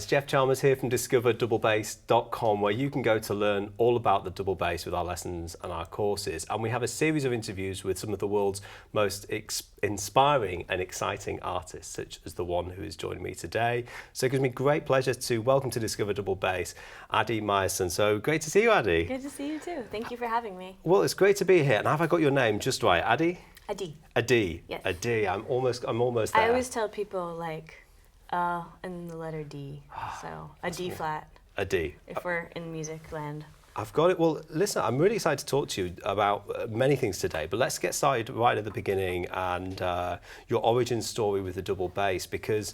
it's Jeff Chalmers here from discoverdouble-bass.com, where you can go to learn all about the double bass with our lessons and our courses. And we have a series of interviews with some of the world's most inspiring and exciting artists, such as the one who is joining me today. So it gives me great pleasure to welcome to Discover Double Bass, Adi Meyerson. So great to see you, Adi. Good to see you too. Thank you for having me. Well, it's great to be here. And have I got your name just right, Adi? Adi. Adi. Yes. Adi. I'm almost there. I always tell people like and then the letter D. So a D flat. A D. If we're in music land. I've got it. Well, listen, I'm really excited to talk to you about many things today, but let's get started right at the beginning and your origin story with the double bass, because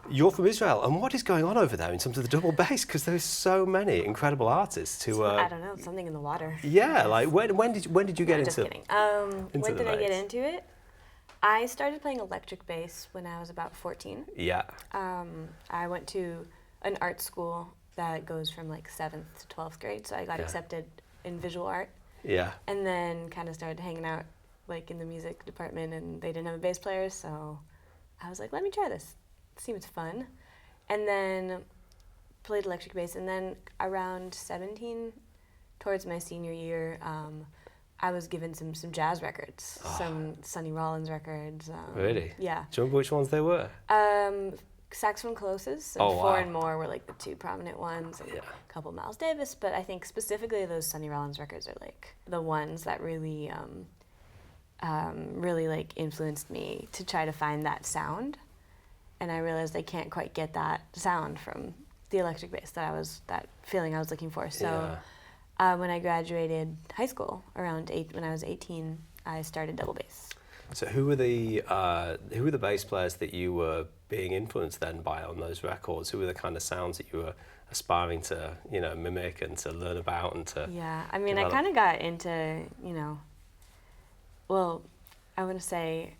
you're from Israel, and what is going on over there in terms of the double bass? Because there's so many incredible artists who. I don't know, something in the water. Yeah, like when did you get into? Just kidding. When did I get into it? I started playing electric bass when I was about 14. Yeah. I went to an art school that goes from like 7th to 12th grade, so I got accepted in visual art. Yeah. And then kind of started hanging out like in the music department, and they didn't have a bass player, so I was like, let me try this. Seems fun. And then played electric bass, and then around 17, towards my senior year, I was given some jazz records, some Sonny Rollins records. Really? Yeah. Do you remember which ones they were? Saxophone Closes and Oh, Four wow. and More were like the two prominent ones, and a couple Miles Davis, but I think specifically those Sonny Rollins records are like the ones that really, really like influenced me to try to find that sound. And I realized I can't quite get that sound from the electric bass, that feeling I was looking for. So when I graduated high school when I was 18, I started double bass. So who were the bass players that you were being influenced then by on those records? Who were the kind of sounds that you were aspiring to, mimic and to learn about and to? Yeah, I mean, develop? I kind of got into, well, I want to say,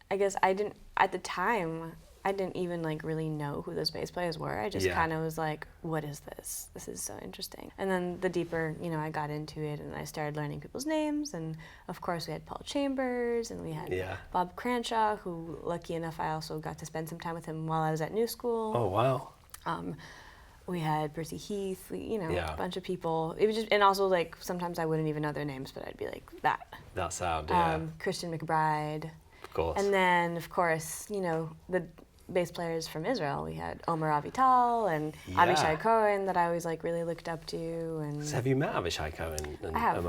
I guess at the time, I didn't even like really know who those bass players were. I just kind of was like, what is this? This is so interesting. And then the deeper, I got into it, and I started learning people's names. And of course we had Paul Chambers, and we had Bob Cranshaw, who lucky enough I also got to spend some time with him while I was at New School. Oh, wow. We had Percy Heath, a bunch of people. It was just, and also like sometimes I wouldn't even know their names, but I'd be like, that sound, Christian McBride. Of course. And then, of course, the bass players from Israel. We had Omer Avital and Avishai Cohen that I always like really looked up to. And so have you met Avishai Cohen? I have.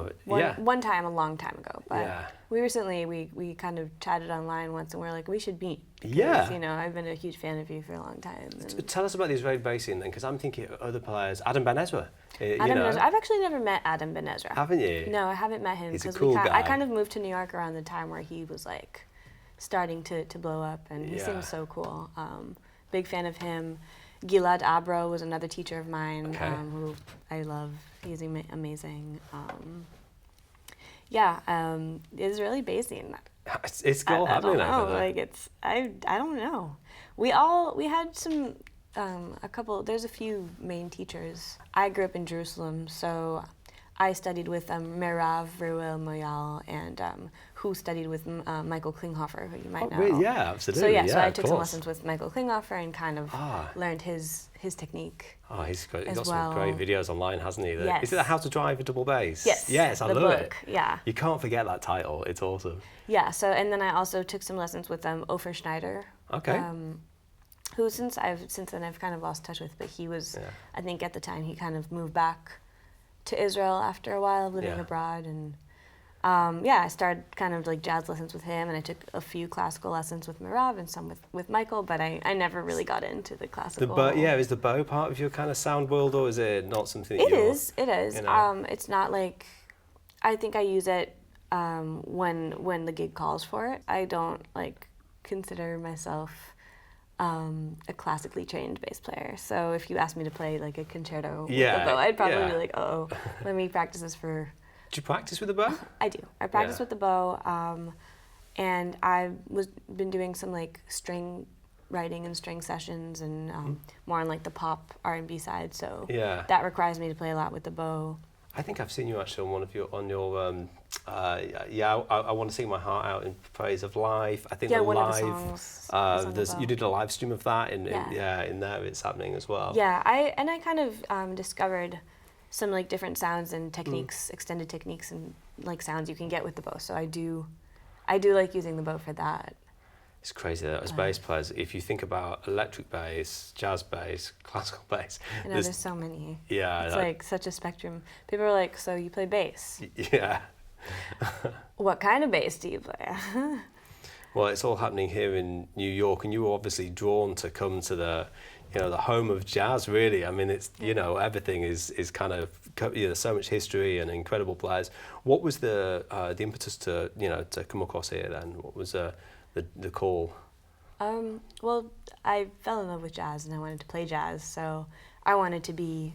One time, a long time ago. But we recently, we kind of chatted online once, and we were like, we should meet. Because, I've been a huge fan of you for a long time. Tell us about the Israeli bass scene then, because I'm thinking of other players. Adam Ben Ezra. Ben Ezra. I've actually never met Adam Ben Ezra. Haven't you? No, I haven't met him. He's a cool guy. I kind of moved to New York around the time where he was like starting to blow up, and he seems so cool. Big fan of him. Gilad Abro was another teacher of mine who I love. He's amazing. Israeli bass scene. It's all happening over there. Like I don't know. We had some a couple. There's a few main teachers. I grew up in Jerusalem, so I studied with Merav Reuel Moyal, and who studied with Michael Klinghoffer, who you might know. Really? Yeah, absolutely. So I took some lessons with Michael Klinghoffer and kind of learned his technique. Oh, he's got well. some great videos online, hasn't he? Yes. Is it How to Drive a Double Bass? Yes. Yes, I the love book, it. Yeah. You can't forget that title. It's awesome. Yeah. So and then I also took some lessons with Ofer Schneider. Okay. Who since then I've kind of lost touch with, but he was I think at the time he kind of moved back to Israel after a while of living abroad, and I started kind of like jazz lessons with him, and I took a few classical lessons with Merav and some with Michael, but I never really got into the classical. Is the bow part of your kind of sound world, or is it not something that It is. It's not like, I think I use it when the gig calls for it. I don't like consider myself a classically trained bass player. So if you asked me to play like a concerto with a bow, I'd probably be like, oh, let me practice this for... Do you practice with the bow? I do. I practice with the bow, and I've been doing some like string writing and string sessions, and more on like the pop R&B side. So that requires me to play a lot with the bow. I think I've seen you actually on one of your I want to sing my heart out in praise of life. I think the one live of the songs is on you did a live stream of that in Yeah. in there it's happening as well. Yeah, I kind of discovered some like different sounds and techniques, extended techniques and like sounds you can get with the bow. So I do like using the bow for that. It's crazy that as bass players, if you think about electric bass, jazz bass, classical bass, I know there's so many. Yeah, it's like such a spectrum. People are like, so you play bass? Yeah. What kind of bass do you play? Well, it's all happening here in New York, and you were obviously drawn to come to the home of jazz. Really, I mean, it's everything is kind of so much history and incredible players. What was the impetus to to come across here then? What was the call? Well, I fell in love with jazz and I wanted to play jazz, so I wanted to be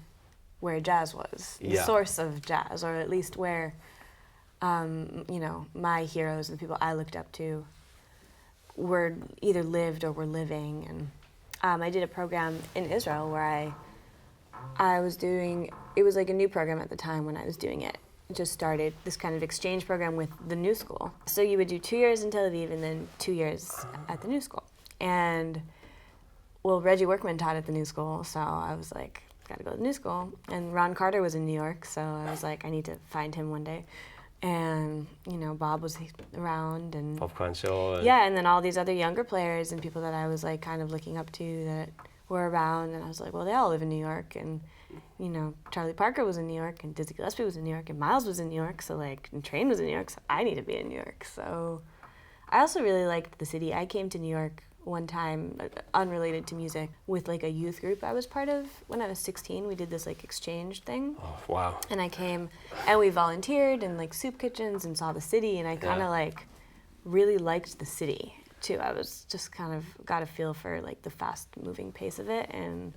where jazz was, the source of jazz, or at least where, my heroes, the people I looked up to, were either lived or were living. And I did a program in Israel where I was doing, it was like a new program at the time when I was doing it. Just started this kind of exchange program with the new school. So you would do 2 years in Tel Aviv and then 2 years at the new school. And well, Reggie Workman taught at the new school, so I was like, gotta go to the new school. And Ron Carter was in New York, so I was like, I need to find him one day. And Bob was around, and Bob Cranshaw. And then all these other younger players and people that I was like kind of looking up to that were around, and I was like, well, they all live in New York, and Charlie Parker was in New York, and Dizzy Gillespie was in New York, and Miles was in New York, so and Train was in New York, so I need to be in New York. So I also really liked the city. I came to New York one time, unrelated to music, with like a youth group I was part of when I was 16. We did this like exchange thing. Oh, wow. And I came and we volunteered in like soup kitchens and saw the city, and I kind of like really liked the city too. I was just kind of got a feel for like the fast moving pace of it, and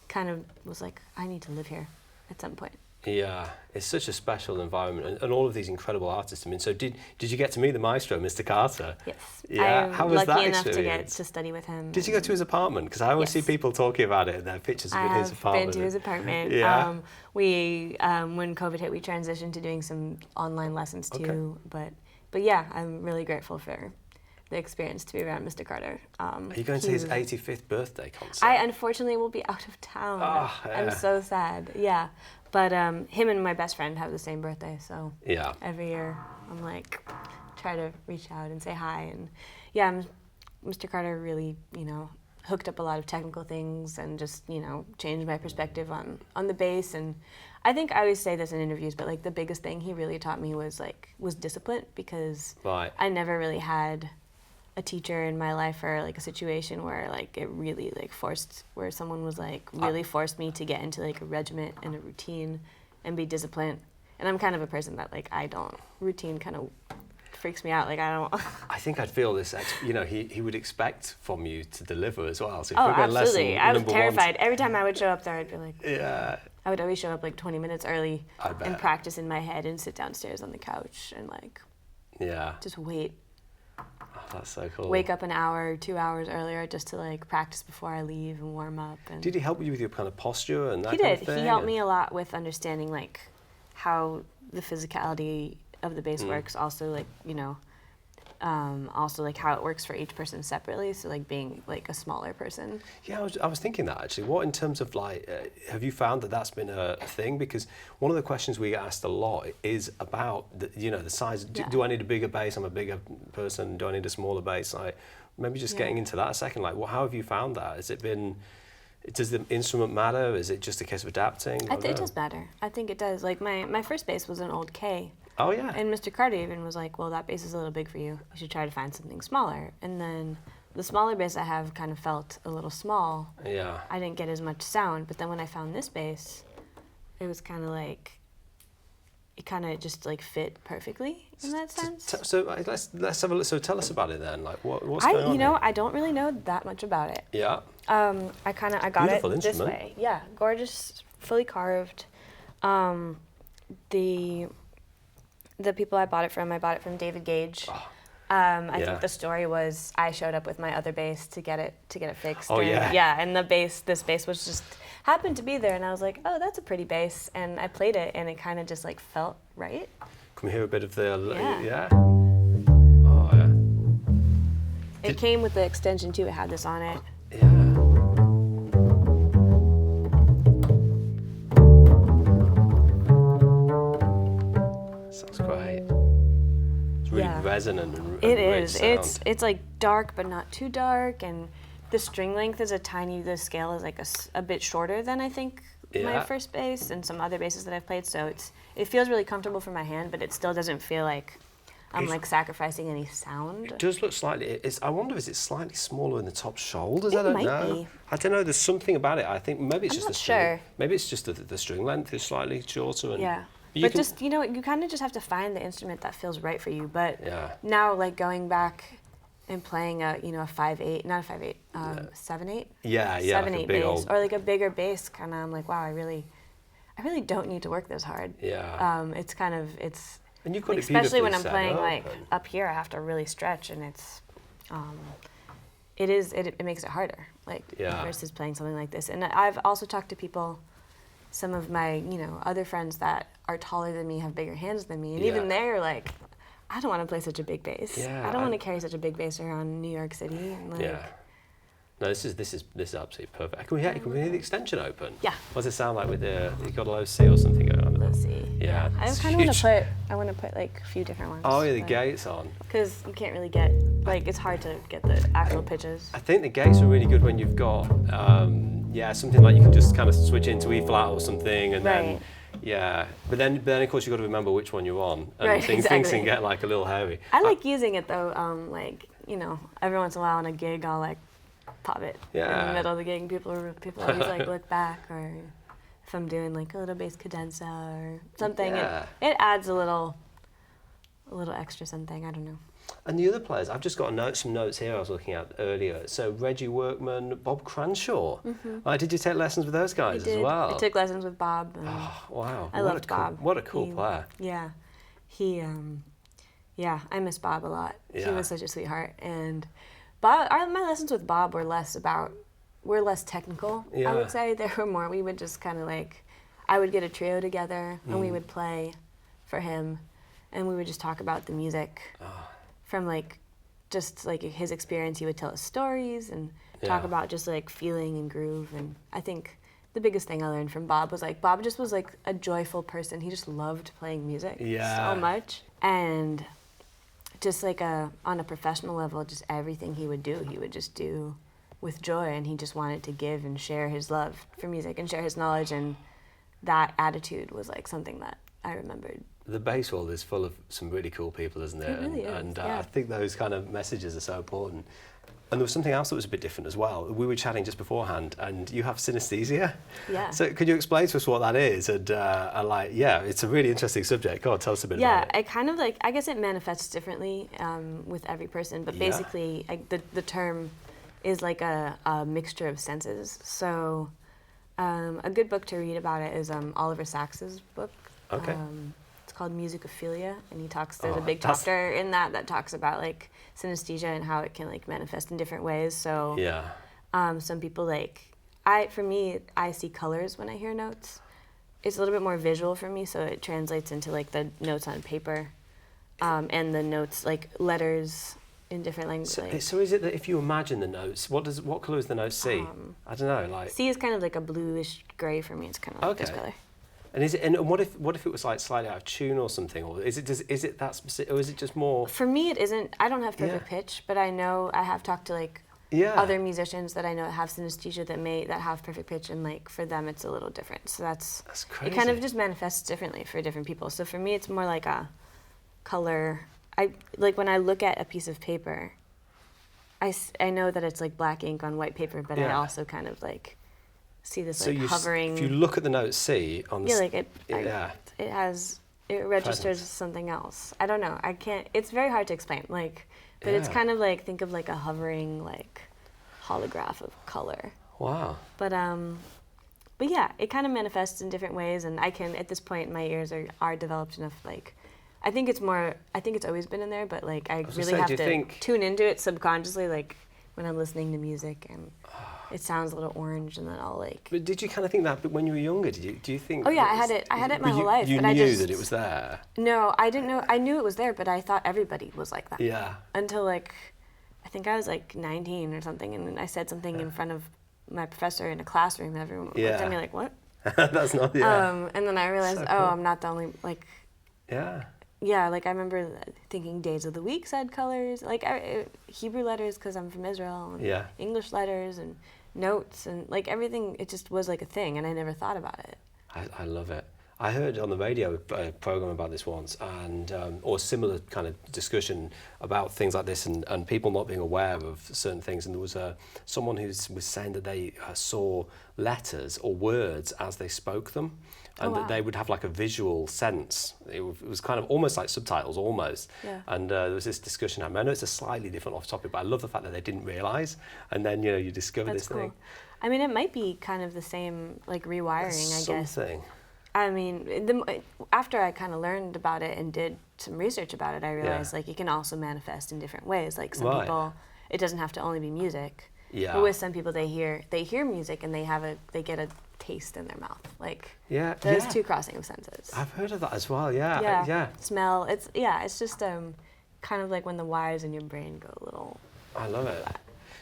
kind of was like, I need to live here at some point. Yeah, it's such a special environment, and all of these incredible artists. I mean, so did you get to meet the maestro, Mr. Carter? Yes. Yeah. I'm How was lucky that enough experience? to get to study with him. Did you go to his apartment? Because I always see people talking about it, and their pictures of his apartment. I've been to his apartment. Yeah. We when COVID hit, we transitioned to doing some online lessons too. But yeah, I'm really grateful for the experience to be around Mr. Carter. Are you going to his 85th birthday concert? I unfortunately will be out of town. Oh, yeah. I'm so sad. Yeah. But him and my best friend have the same birthday, so every year I'm like, try to reach out and say hi. And Mr. Carter really, hooked up a lot of technical things and just, changed my perspective on the bass. And I think I always say this in interviews, but like the biggest thing he really taught me was discipline, because I never really had a teacher in my life or like a situation where like it really like where someone was like really forced me to get into like a regiment and a routine and be disciplined. And I'm kind of a person that like routine kind of freaks me out. Like I don't. I think I'd feel this. He would expect from you to deliver as well. So if absolutely. I was terrified. Every time I would show up there, I'd be like, yeah. I would always show up like 20 minutes early and practice in my head and sit downstairs on the couch and like, just wait. That's so cool. Wake up an hour, 2 hours earlier just to like practice before I leave and warm up. And did he help you with your kind of posture and that kind of thing? He did. He helped me a lot with understanding like how the physicality of the bass works. Also like, also like how it works for each person separately. So like being like a smaller person. Yeah, I was thinking that actually. What in terms of like, have you found that that's been a thing? Because one of the questions we get asked a lot is about the size. Do I need a bigger bass? I'm a bigger person. Do I need a smaller bass? Like maybe just getting into that a second. Like, how have you found that? Does the instrument matter? Is it just a case of adapting? I think it does matter. I think it does. Like my first bass was an old K. Oh, yeah. And Mr. Carter even was like, well, that bass is a little big for you. You should try to find something smaller. And then the smaller bass I have kind of felt a little small. Yeah. I didn't get as much sound. But then when I found this bass, it was kind of like, it kind of just like fit perfectly in that sense. So let's have a look. So tell us about it then. Like what's going on? I don't really know that much about it. Yeah. I got Beautiful it instrument. this way. Yeah, gorgeous, fully carved. The people I bought it from David Gage. I think the story was I showed up with my other bass to get it fixed. Oh, and, and this bass was just happened to be there, and I was like, oh, that's a pretty bass, and I played it, and it kind of just like felt right. Can we hear a bit of the Yeah. Oh yeah. It came with the extension too. It had this on it. Yeah. Sounds great. It's really resonant and it rich is. sound. It's like dark but not too dark, and the string length is the scale is like a bit shorter than I think my first bass and some other basses that I've played. So it feels really comfortable for my hand, but it still doesn't feel like I'm like sacrificing any sound. It does look slightly. I wonder if it's slightly smaller in the top shoulders. It I don't might know. be. I don't know. There's something about it. I think maybe it's I'm just not the string. sure. Maybe it's just the string length is slightly shorter. And But just, you kind of just have to find the instrument that feels right for you. But now, like going back and playing a 5/8, not a 5/8, 7/8. Yeah, 7/8 bass, or like a bigger bass. Kind of, I'm like, wow, I really don't need to work this hard. Yeah. It's. And you've got like, it beautifully especially when I'm set playing up like up here, I have to really stretch, and it makes it harder. Like versus playing something like this. And I've also talked to people. Some of my, other friends that are taller than me have bigger hands than me, and even they're like, I don't want to play such a big bass. Yeah, I don't want to carry such a big bass around New York City. And like, No, this is absolutely perfect. Can we hear the extension open? Yeah. What does it sound like with you got a low C or something going on? Low C. Yeah. I kind of want to put like a few different ones. Oh yeah, the gates on. Because you can't really get it's hard to get the actual pitches. I think the gates are really good when you've got something like you can just kind of switch into E flat or something, and then but then of course you've got to remember which one you're on, and things can get like a little hairy. I like using it though, every once in a while on a gig I'll like pop it in the middle of the gig, and people always like look back, or if I'm doing like a little bass cadenza or something, it adds a little extra something. I don't know. And the other players, I've just got some notes here I was looking at earlier. So Reggie Workman, Bob Cranshaw. Mm-hmm. Did you take lessons with those guys as well? I took lessons with Bob. Oh, wow. I loved Bob. What a cool player. Yeah. I miss Bob a lot. Yeah. He was such a sweetheart. And Bob, my lessons with Bob were less technical, I would say. They were more, we would just kind of like, I would get a trio together and we would play for him, and we would just talk about the music. From like just like his experience. He would tell us stories and talk about just like feeling and groove. And I think the biggest thing I learned from Bob was like Bob just was like a joyful person. He just loved playing music so much, and just like on a professional level, just everything he would just do with joy, and he just wanted to give and share his love for music and share his knowledge, and that attitude was like something that I remembered. The bass world is full of some really cool people, isn't it? It really is, and I think those kind of messages are so important. And there was something else that was a bit different as well. We were chatting just beforehand, and you have synesthesia. Yeah. So could you explain to us what that is? And it's a really interesting subject. Go on, tell us a bit about it. Yeah, I kind of like, I guess it manifests differently with every person, but basically the term is like a mixture of senses. So a good book to read about it is Oliver Sacks's book. Okay. It's called Musicophilia, and there's a big chapter in that talks about like synesthesia and how it can like manifest in different ways. So some people I see colors when I hear notes. It's a little bit more visual for me, so it translates into like the notes on paper, and the notes like letters in different languages. So is it that if you imagine the notes, what colour is the note C? I don't know. Like C is kind of like a bluish grey for me. It's kind of like this color. And what if it was like slightly out of tune or something, or is it that specific, or is it just more? For me, it isn't. I don't have perfect pitch, but I know I have talked to like other musicians that I know have synesthesia that have perfect pitch, and like for them it's a little different. So that's crazy. It kind of just manifests differently for different people. So for me, it's more like a color. I like when I look at a piece of paper, I know that it's like black ink on white paper, but I also kind of like see this like hovering. If you look at the note C on the it registers something else. I don't know. I can't. It's very hard to explain. Like, but it's kind of like, think of like a hovering like holograph of color. Wow. But yeah, it kind of manifests in different ways, and I can at this point my ears are developed enough like I think it's always been in there, but like I really say, have do you to think- tune into it subconsciously, like when I'm listening to music and it sounds a little orange, and then I'll like. But did you kind of think that when you were younger? Do you think? Oh yeah, I had it my whole life. You but knew I just, that it was there. No, I didn't know. I knew it was there, but I thought everybody was like that. Yeah. Until like, I think I was like 19 or something, and I said something in front of my professor in a classroom, and everyone looked at me like, "What?" That's not. Yeah. And then I realized, So cool. I'm not the only like. Yeah. Yeah, like I remember thinking days of the week had colors, like Hebrew letters because I'm from Israel, and English letters and notes and like everything. It just was like a thing, and I never thought about it. I love it. I heard on the radio a program about this once, and or a similar kind of discussion about things like this, and people not being aware of certain things. And there was someone who was saying that they saw letters or words as they spoke them, and that they would have like a visual sense. It was kind of almost like subtitles, almost. Yeah. And there was this discussion. I know it's a slightly different off topic, but I love the fact that they didn't realise, and then you discover That's this cool. thing. I mean, it might be kind of the same like rewiring, I guess. Something. I mean, after I kind of learned about it and did some research about it, I realized like it can also manifest in different ways. Like some people, it doesn't have to only be music. Yeah. But with some people, they hear music and they get a taste in their mouth. Like those two crossing of senses. I've heard of that as well. Yeah. Yeah. Smell. It's just kind of like when the wires in your brain go a little. I love it.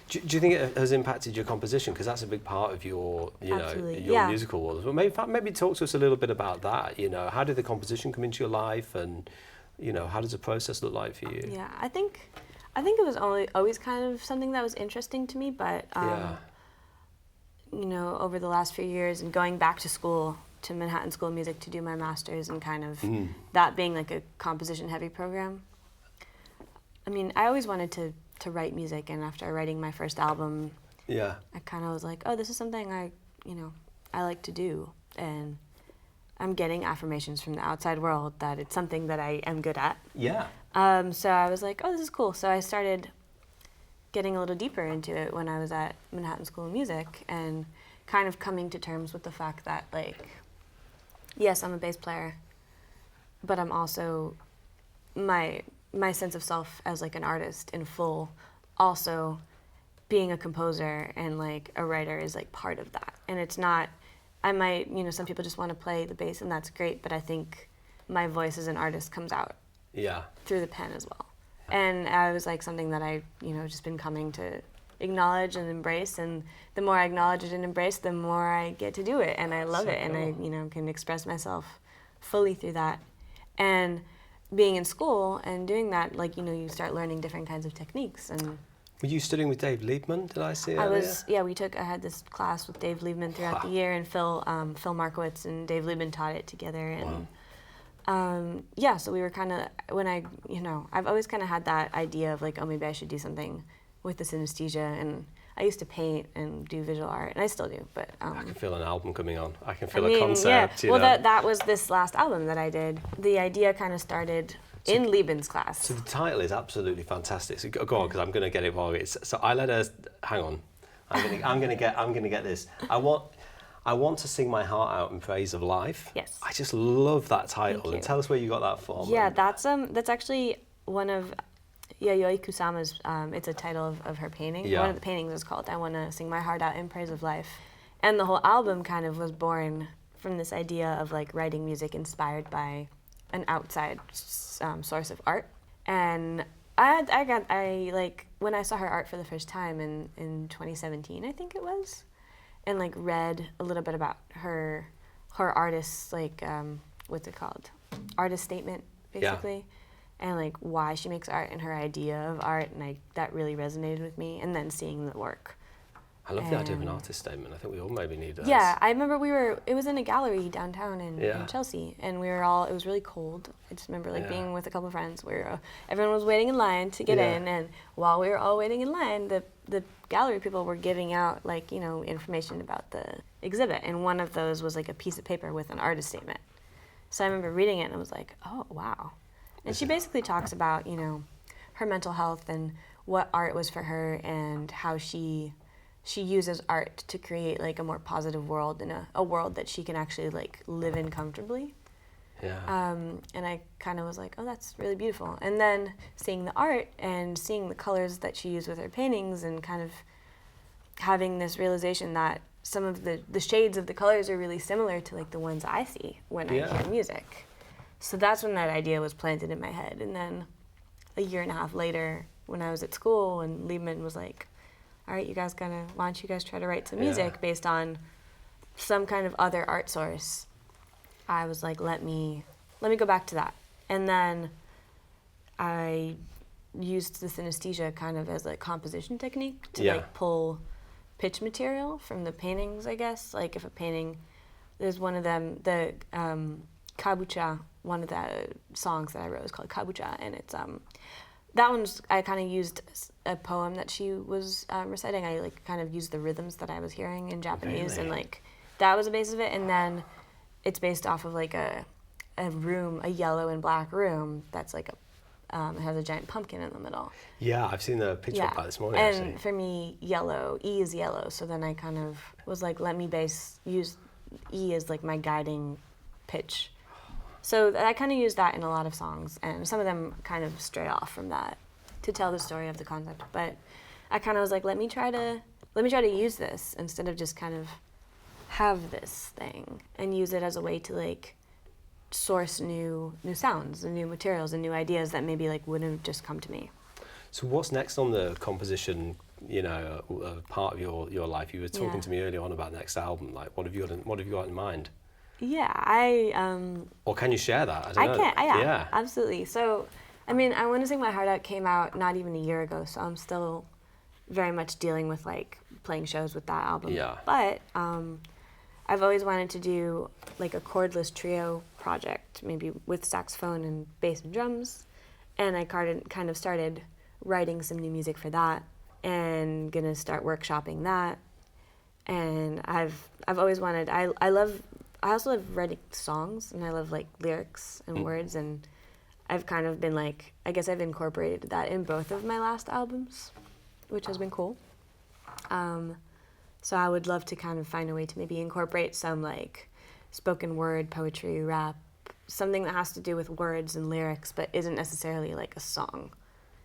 Do you think it has impacted your composition? Because that's a big part of your, your musical world. Well, maybe talk to us a little bit about that. How did the composition come into your life, and how does the process look like for you? Yeah, I think it was always kind of something that was interesting to me, but over the last few years and going back to school, to Manhattan School of Music to do my master's, and kind of that being like a composition heavy program. I mean, I always wanted to write music, and after writing my first album, I kind of was like, oh, this is something I like to do, and I'm getting affirmations from the outside world that it's something that I am good at. Yeah. So I was like, oh, this is cool. So I started getting a little deeper into it when I was at Manhattan School of Music, and kind of coming to terms with the fact that, like, yes, I'm a bass player, but I'm also my sense of self as like an artist in full, also being a composer and like a writer is like part of that. And it's not, I might, some people just want to play the bass, and that's great, but I think my voice as an artist comes out through the pen as well. And I was like something that I, just been coming to acknowledge and embrace, and the more I acknowledge it and embrace, the more I get to do it, and I love it, cool. And I, can express myself fully through that. And being in school and doing that, like, you start learning different kinds of techniques. And were you studying with Dave Liebman? Did I see earlier? I had this class with Dave Liebman throughout the year, and Phil Markowitz and Dave Liebman taught it together. And so we were kind of, I've always kind of had that idea of like, oh, maybe I should do something with the synesthesia, and I used to paint and do visual art, and I still do, but... I can feel an album coming on. I can feel a concept, Well, that was this last album that I did. The idea kind of started in Liebman's class. So the title is absolutely fantastic. So go on, because I'm going to get it wrong. So I let her... Hang on. I'm going to get this. I want to sing my heart out in praise of life. Yes. I just love that title. And tell us where you got that from. Yeah, that's actually one of Yayoi Kusama's. It's a title of her painting. Yeah. One of the paintings is called "I Want to Sing My Heart Out in Praise of Life," and the whole album kind of was born from this idea of like writing music inspired by an outside source of art. And I like when I saw her art for the first time in 2017, I think it was. And like read a little bit about her artist, like what's it called, artist statement basically, and like why she makes art and her idea of art, and that really resonated with me. And then seeing the work. I love the idea of an artist statement. I think we all maybe need that. Yeah, I remember it was in a gallery downtown in Chelsea, and we were all, it was really cold. I just remember like being with a couple of friends where everyone was waiting in line to get in, and while we were all waiting in line, the gallery people were giving out like, information about the exhibit, and one of those was like a piece of paper with an artist statement. So I remember reading it and I was like, oh, wow. And she basically talks about, her mental health and what art was for her, and how she uses art to create like a more positive world, and a world that she can actually like live in comfortably. Yeah. And I kind of was like, oh, that's really beautiful. And then seeing the art and seeing the colors that she used with her paintings and kind of having this realization that some of the shades of the colors are really similar to like the ones I see when I hear music. So that's when that idea was planted in my head. And then a year and a half later, when I was at school and Liebman was like, all right, why don't you guys try to write some music based on some kind of other art source? I was like, let me go back to that. And then I used the synesthesia kind of as a composition technique to like pull pitch material from the paintings, I guess. Like if a painting, there's one of them, the Kabucha, one of the songs that I wrote is called Kabucha, and it's that one's, I kind of used a poem that she was reciting. I like kind of used the rhythms that I was hearing in Japanese, and like that was the base of it. And then it's based off of like a room, a yellow and black room that's like it has a giant pumpkin in the middle. Yeah, I've seen the picture of that this morning. And actually, for me, E is yellow. So then I kind of was like, let me use E as like my guiding pitch. So I kind of use that in a lot of songs, and some of them kind of stray off from that to tell the story of the concept. But I kind of was like, let me try to use this instead of just kind of have this thing and use it as a way to like source new sounds and new materials and new ideas that maybe like wouldn't have just come to me. So what's next on the composition, part of your life? You were talking to me earlier on about the next album. Like, what have you got in mind? Yeah, or can you share that? I don't know. Yeah, absolutely. So, I mean, I Want to Sing My Heart Out came out not even a year ago, so I'm still very much dealing with like playing shows with that album. Yeah. But I've always wanted to do like a chordless trio project, maybe with saxophone and bass and drums, and I kind of started writing some new music for that, and gonna start workshopping that. And I've always wanted. I also love writing songs, and I love like lyrics and words, and I've kind of been like, I guess I've incorporated that in both of my last albums, which has been cool. So I would love to kind of find a way to maybe incorporate some like spoken word, poetry, rap, something that has to do with words and lyrics, but isn't necessarily like a song.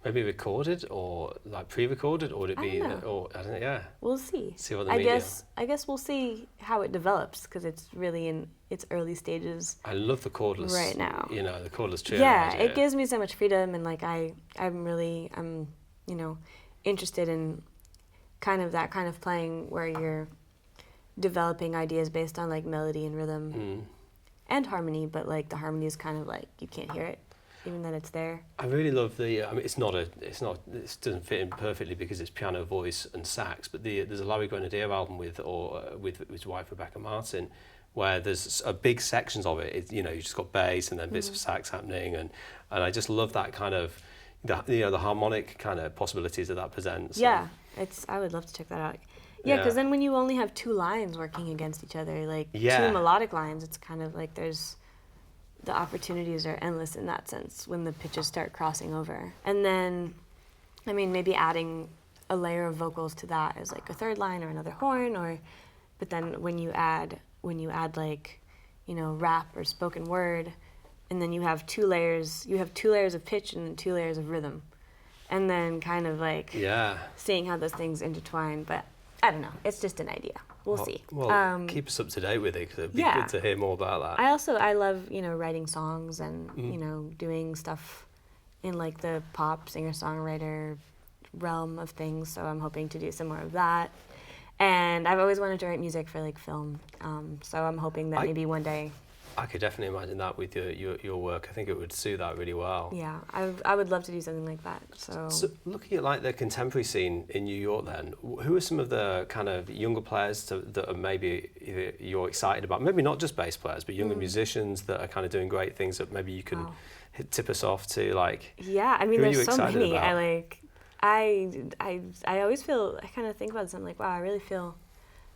Maybe recorded or like pre-recorded, or would it be? Or I don't know. Yeah. We'll see. See what the medium. I guess we'll see how it develops because it's really in its early stages. I love the cordless right now. The cordless trio. Yeah, it gives me so much freedom, and like I'm interested in kind of that kind of playing where you're developing ideas based on like melody and rhythm and harmony, but like the harmony is kind of like you can't hear it even that it's there. I really love the. I mean, it doesn't fit in perfectly because it's piano, voice, and sax. But there's a Larry Grenadier album with his wife Rebecca Martin, where there's big sections of it. You just got bass and then bits of sax happening, and I just love that kind of the harmonic kind of possibilities that presents. Yeah, I would love to check that out. Yeah, because then when you only have two lines working against each other, like two melodic lines, it's kind of like the opportunities are endless in that sense when the pitches start crossing over. And then, I mean, maybe adding a layer of vocals to that as like a third line or another horn, but then when you add like, rap or spoken word, and then you have two layers of pitch and then 2 layers of rhythm. And then kind of like seeing how those things intertwine. But I don't know, it's just an idea. We'll see. Well, keep us up to date with it because it'd be good to hear more about that. I love, writing songs and, doing stuff in like the pop singer-songwriter realm of things. So I'm hoping to do some more of that. And I've always wanted to write music for like film. So I'm hoping that maybe one day. I could definitely imagine that with your work. I think it would suit that really well. Yeah, I would love to do something like that. So looking at like the contemporary scene in New York then, who are some of the kind of younger players that are maybe you're excited about? Maybe not just bass players, but younger musicians that are kind of doing great things that maybe you can tip us off to, like. Yeah, I mean, there's so many. About? I always feel, I kind of think about this, I'm like, wow, I really feel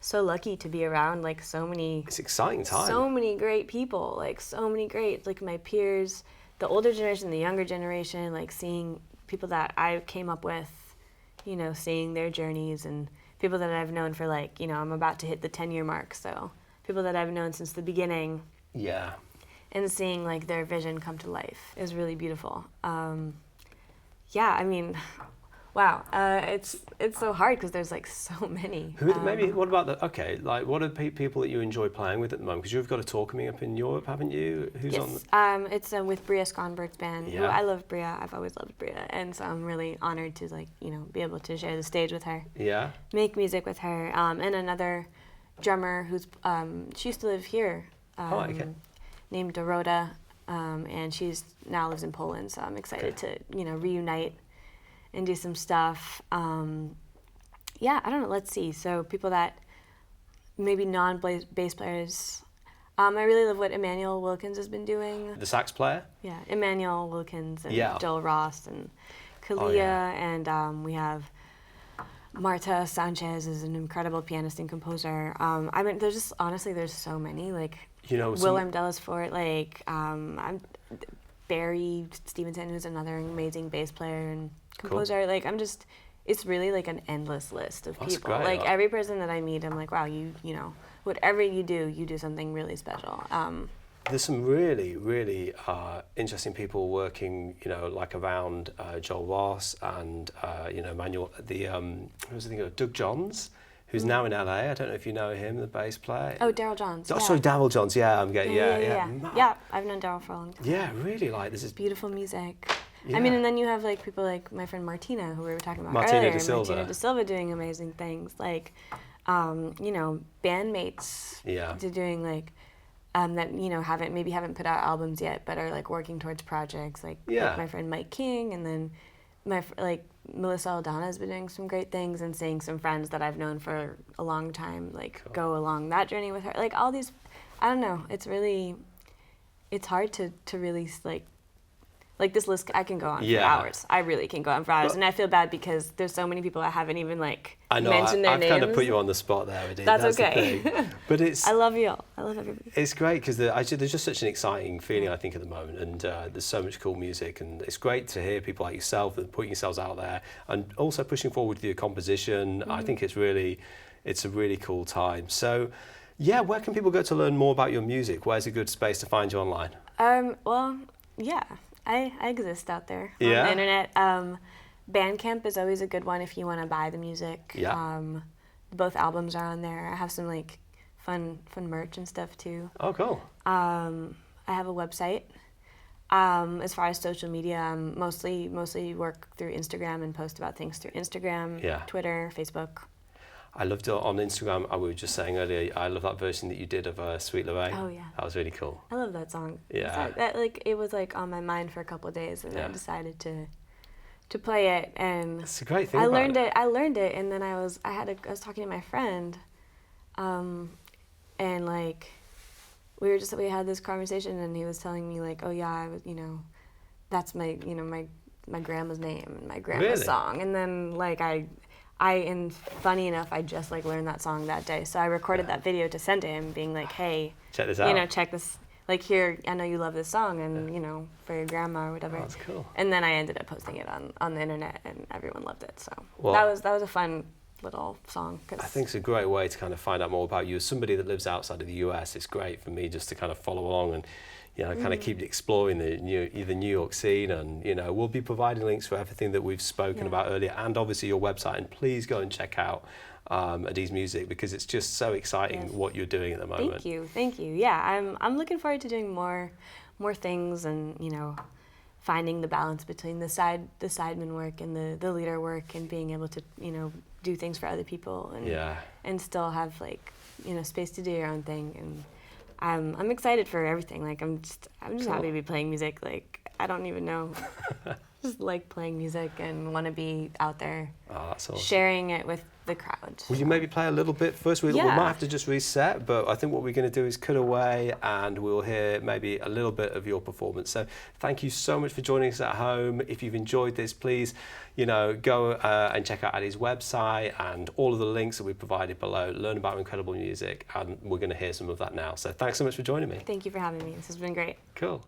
so lucky to be around like so many. It's exciting time. So many great people, like so many great, like my peers, the older generation, the younger generation, like seeing people that I came up with, seeing their journeys, and people that I've known for like, I'm about to hit the 10-year mark, so people that I've known since the beginning. Yeah. and seeing like their vision come to life is really beautiful. Yeah, I mean, wow, it's so hard because there's like so many. Maybe what about what are people that you enjoy playing with at the moment? Because you've got a tour coming up in Europe, haven't you? Who's yes. on? It's with Bria Skonberg's band. Yeah. Who I love Bria. I've always loved Bria, and so I'm really honored to be able to share the stage with her. Yeah. Make music with her, and another drummer who's she used to live here. Named Dorota, and she's now lives in Poland. So I'm excited to reunite and do some stuff. Yeah, I don't know. Let's see. So people that maybe non-bass players. I really love what Emmanuel Wilkins has been doing. The sax player? Yeah, Emmanuel Wilkins and Yeah. Joel Ross and Kalia. Oh, yeah. And we have Marta Sanchez is an incredible pianist and composer. I mean, there's just, honestly, there's so many. Like, Willem Delesfort, I'm Barry Stevenson, who's another amazing bass player and composer. Cool. Like, it's really like an endless list of That's people. great. Like, every person that I meet, I'm like, wow, you whatever you do something really special. There's some really, really interesting people working, around Joel Ross and, Manuel, Doug Johns, who's now in LA. I don't know if you know him, the bass player. Oh, Daryl Johns. Oh, yeah. Sorry, Daryl Johns. Yeah, I'm getting, Yeah, I've known Daryl for a long time. Yeah, really, this is beautiful music. Yeah. I mean, and then you have like people like my friend Martina, who we were talking about Martina earlier. De Silva. Martina De Silva doing amazing things, like, bandmates. Yeah. Doing like, that haven't put out albums yet, but are like working towards projects. Like my friend Mike King, and then Melissa Aldana has been doing some great things, and seeing some friends that I've known for a long time go along that journey with her. Like all these, I don't know. It's hard to really like this list. I can go on for hours. I really can go on for hours, and I feel bad because there's so many people I haven't even mentioned their names. I've kind of put you on the spot there, Adi. That's okay. The thing. But I love you all. I love everybody. It's great because there's just such an exciting feeling, I think, at the moment, and there's so much cool music, and it's great to hear people like yourself that putting yourselves out there and also pushing forward with your composition. I think it's a really cool time. So, yeah, where can people go to learn more about your music? Where's a good space to find you online? I exist out there on the internet. Bandcamp is always a good one if you want to buy the music. Yeah. Both albums are on there. I have some fun merch and stuff too. Oh, cool. I have a website. As far as social media, I mostly work through Instagram and post about things through Instagram, Twitter, Facebook. I loved it on Instagram. I was just saying earlier, I love that version that you did of Sweet Lorraine. Oh, yeah. That was really cool. I love that song. Yeah. It was on my mind for a couple of days, and I decided to play it. And it's a great thing. I learned it, and then I was talking to my friend, and we had this conversation, and he was telling me oh yeah, I was that's my my grandma's name and my grandma's song, and then and funny enough, I just learned that song that day. So I recorded that video to send to him, being like, "Hey, check this out. Check this. Here, I know you love this song, and for your grandma or whatever." Oh, that's cool. And then I ended up posting it on the internet, and everyone loved it. So that was a fun little song. I think it's a great way to kind of find out more about you. As somebody that lives outside of the US, it's great for me just to kind of follow along and kind of keep exploring the New York scene, and we'll be providing links for everything that we've spoken about earlier, and obviously your website. And please go and check out Adi's music, because it's just so exciting what you're doing at the moment. Thank you. Yeah, I'm looking forward to doing more things, and finding the balance between the sideman work and the leader work, and being able to do things for other people, and still have space to do your own thing. And I'm excited for everything. I'm just happy to be playing music. I don't even know. Just playing music and want to be out there. Oh, that's awesome. Sharing it with the crowd. Will you maybe play a little bit first? We might have to just reset, but I think what we're going to do is cut away, and we'll hear maybe a little bit of your performance. So thank you so much for joining us at home. If you've enjoyed this, please, go and check out Adi's website and all of the links that we've provided below. Learn about incredible music, and we're going to hear some of that now. So thanks so much for joining me. Thank you for having me. This has been great. Cool.